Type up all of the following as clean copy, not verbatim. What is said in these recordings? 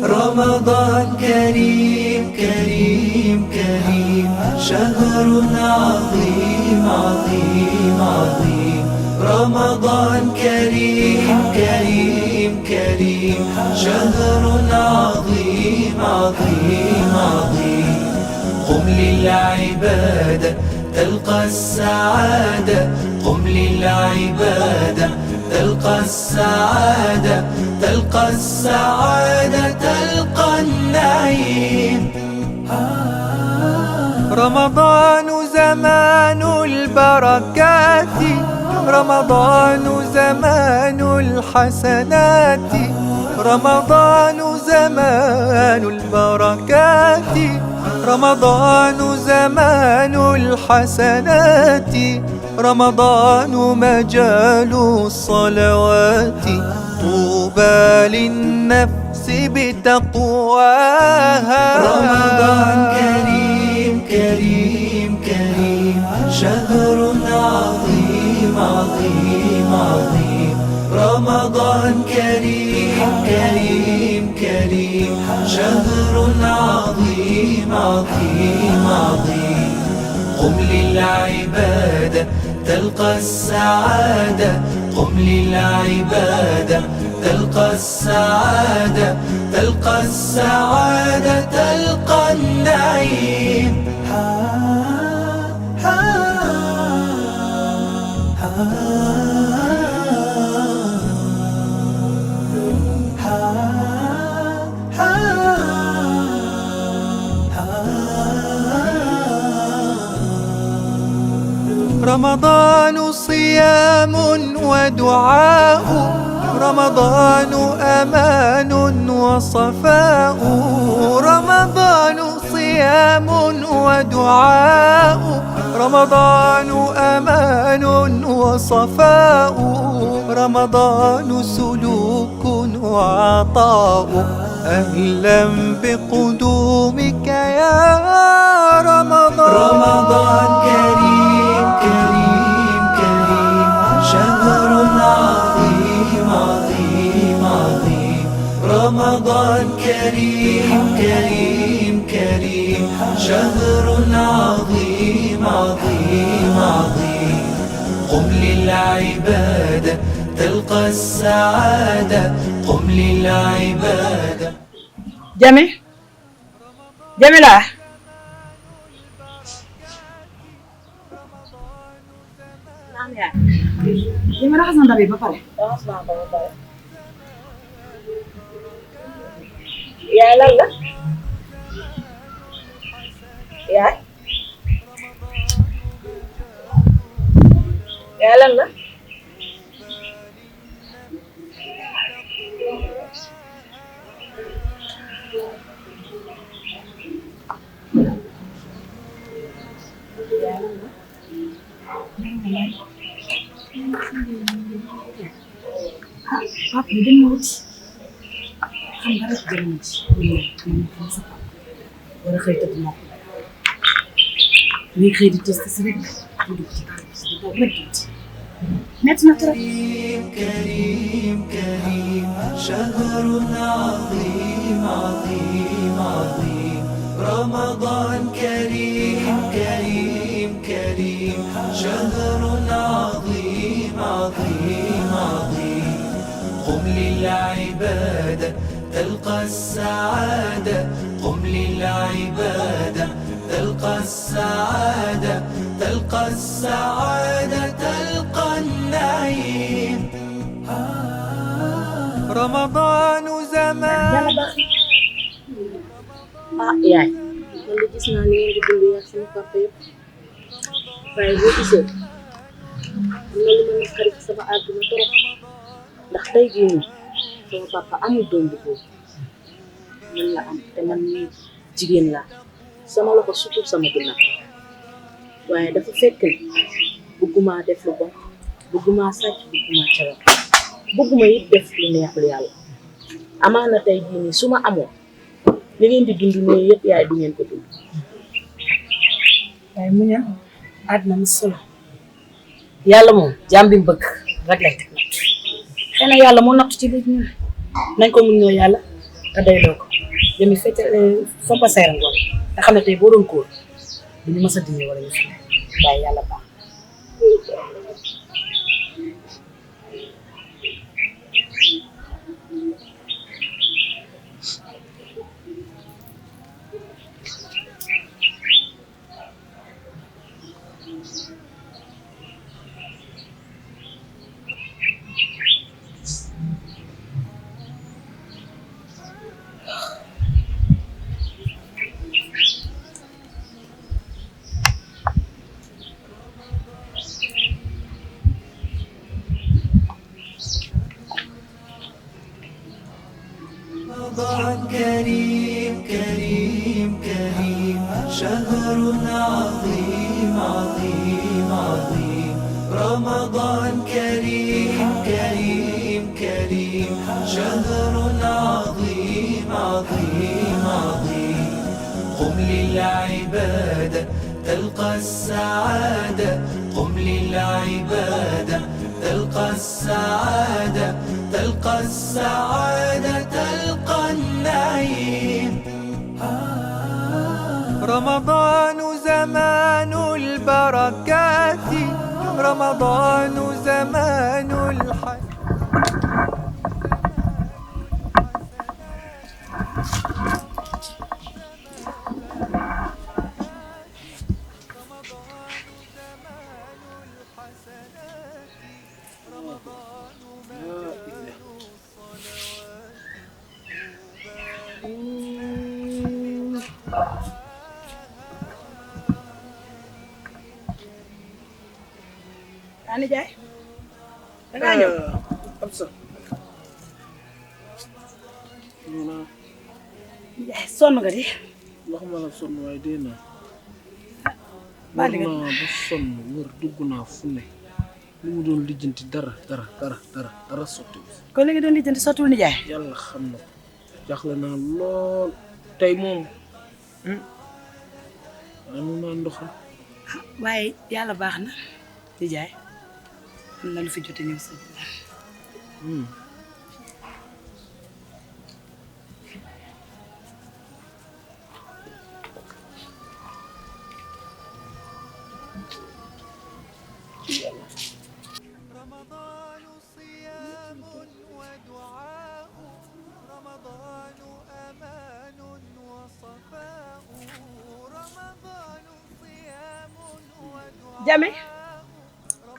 رمضان كريم كريم كريم، شهر عظيم عظيم عظيم. رمضان كريم كريم كريم، شهر عظيم عظيم عظيم. قم للعبادة تلقى السعادة، قم للعبادة تلقى السعادة، تلقى السعادة تلقى النعيم. رمضان زمان البركات، رمضان زمان الحسنات، رمضان زمان البركات، رمضان زمان الحسنات، رمضان مجال الصلوات. طوبى للنفس بتقواها. رمضان كريم كريم كريم، شهر عظيم عظيم عظيم. رمضان كريم كريم كريم، شهر عظيم عظيم عظيم. قم للعبادة تلقى السعادة، قم للعبادة تلقى السعادة، تلقى السعادة تلقى النعيم. رمضان صيام ودعاء، رمضان أمان وصفاء، رمضان صيام ودعاء، رمضان أمان وصفاء، رمضان سلوك وعطاء. أهلا بقدومك يا رمضان. رمضان كريم كريم كريم، شهر عظيم عظيم عظيم. رمضان كريم كريم كريم، شهر عظيم عظيم عظيم. قم للعبادة تلقى السعادة، قم للعبادة. Jame Jamila naam yaa Jame raxas na ndab yi ba pare. raxas naa ko ba pare. yaay lan la yaay yaay lan la Papa dem na wuti xam nga rek jël na ci man xam sa papa war a xëy tëdd moom léegi xëy di test si rek di dugg ci kàddu si di boobu rek tuuti métti na trop. كريم كريم، شهر عظيم عظيم عظيم. رمضان كريم كريم كريم، شهر عظيم عظيم عظيم. قم للعبادة تلقى السعادة، قم للعبادة تلقى السعادة، تلقى السعادة تلقى النعيم. رمضان زمان. yaay man de gis naa ni ngeen di dund yaa sama papa yëpp waaye boo gisee am na lu ma naqari ci sama àdduna trop ndax tey jii nii sama papa amul doom bu góor man la am te man mii jigéen laa sama loxo surtout sama ginnaaw waaye dafa fekk ni bëgguma def lu bon bëgguma sàcc bëgguma cagal bëgguma it def lu neexul yàlla amaana tey jii nii su ma amoon li ngeen di dund nii yëpp yaay du ngeen ko dund. waaye muñal àddina mi solo yàlla moom jaam bi mu bëgg rek lay teg natt xëy na yàlla moo natt ci biir ñun nañ ko muñ ñoo yàlla te doyloo ko jëmi fecc fompa seera ngoon nga xam ne tey boo doon kóor du ñu mës a dindi wala ñu fi waaye yàlla baax رمضان كريم كريم كريم شهر عظيم عظيم عظيم رمضان كريم كريم كريم شهر عظيم عظيم عظيم قم للعبادة تلقى السعادة قم للعبادة تلقى السعادة تلقى السعادة تلقى النعيم رمضان زمان البركات رمضان زمان الحياة Ani Jaay da ngaa ñëw Absa Jaay sonn nga di waxuma la sonn waaye dee naa baa wër naa ba sonn wër dugg naa fu ne li mu doon lijjanti dara sotti kon léegi doon lijjanti sottiwul ni Jaay yàlla xam na ko jaaxle naa lool tey moom waaye mun naa ndoxal waaye yàlla baax na di Jaay am na lu fi jote ñëw sa رمضان صيام ودعاء رمضان أمان وصفاء رمضان صيام ودعاء Jame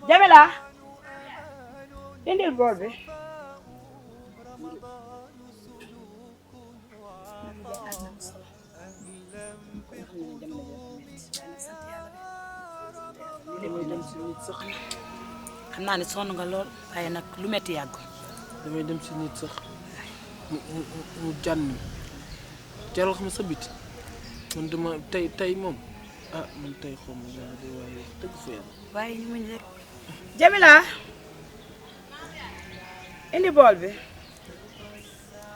Jame laa indil bool bi damay dem si nit sax xam naa ne sonn nga lool waaye nag lu metti yàggul damay dem si nit sax mu jànn jaral xam sa biti man dama tey moom man tey xaw ma de waaye dëgg fa yàlla waaye ñu muñ rek Jamila indi bool bi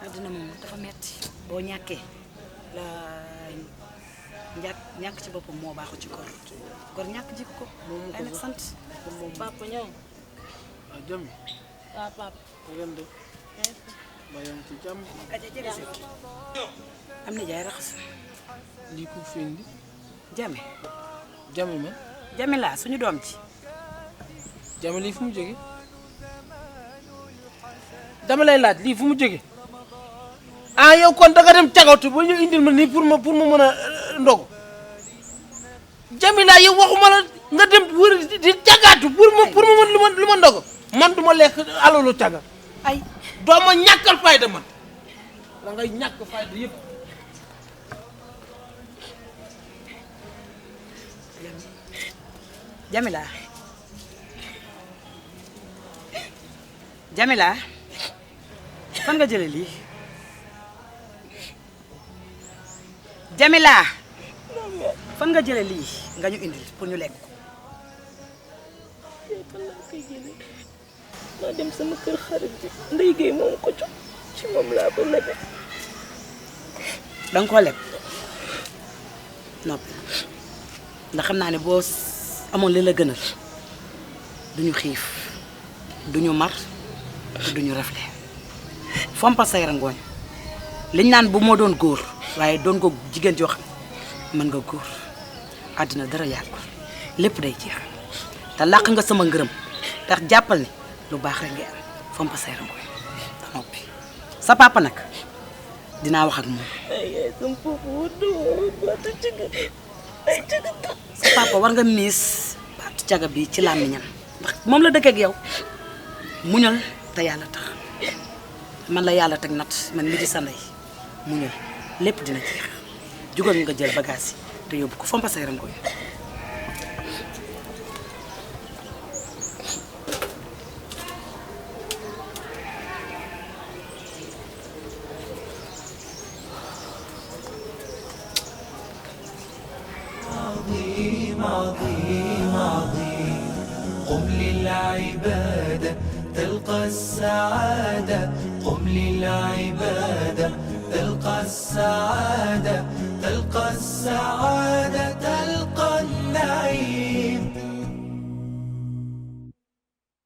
àddina moom dafa metti boo ñàkkee la ñàkk ci boppam moo baaxu ci gor ñàkk jikko ko ay nag sant papa ñëw Jami waaw papa ren de bayam ci jàmm aja jege si am na jaay raxas lii ko fi indi Jami man Jamila suñu doom ci Jami lii fu mu jóge dama lay laaj lii fu mu jóge yow kon da nga dem cagatu ba ñu indil ma nii pour ma mën a ndogu Jamila yow waxuma la nga dem wër di cagatu pour ma mën lu ma ndogu man du ma lekk alalu caga ay doo ma ñàkkal fayda man da ngay ñàkk fayda yëpp Jamila fan nga jële lii Jamila fan nga jële lii nga ñu indil pour ñu lekk ko fan laa koy jëlee maa dem sama kër xarit bi Ndeye Gueye moom ko jox ci moom laa ko lebe danga koo leb noppi ndax xam naa ne boo amoon li la gënal duñu xiif duñu mar te duñu rafle fompal say rangooñ liñ naan bu moo doon góor waaye doon ko jigéen joo xam mën nga góor àddina dara yàgg lépp day jeex te làq nga sama ngërëm ndax jàppal ni lu baax rek nga am fompal say rangooñ te noppi sa papa nag dinaa wax ak moom sa papa war nga miis baatu caga bi ci làmmiñam ndax moom la dëkk ak yow muñal te yàlla tax man la yàlla teg nat man mi di sa ndey muñal lépp dina jeex jugal nga jël bagage yi te yóbbu ko fompa say rangooñ عظيم عظيم قم للعبادة تلقى السعادة قم للعبادة تلقى السعادة تلقى السعادة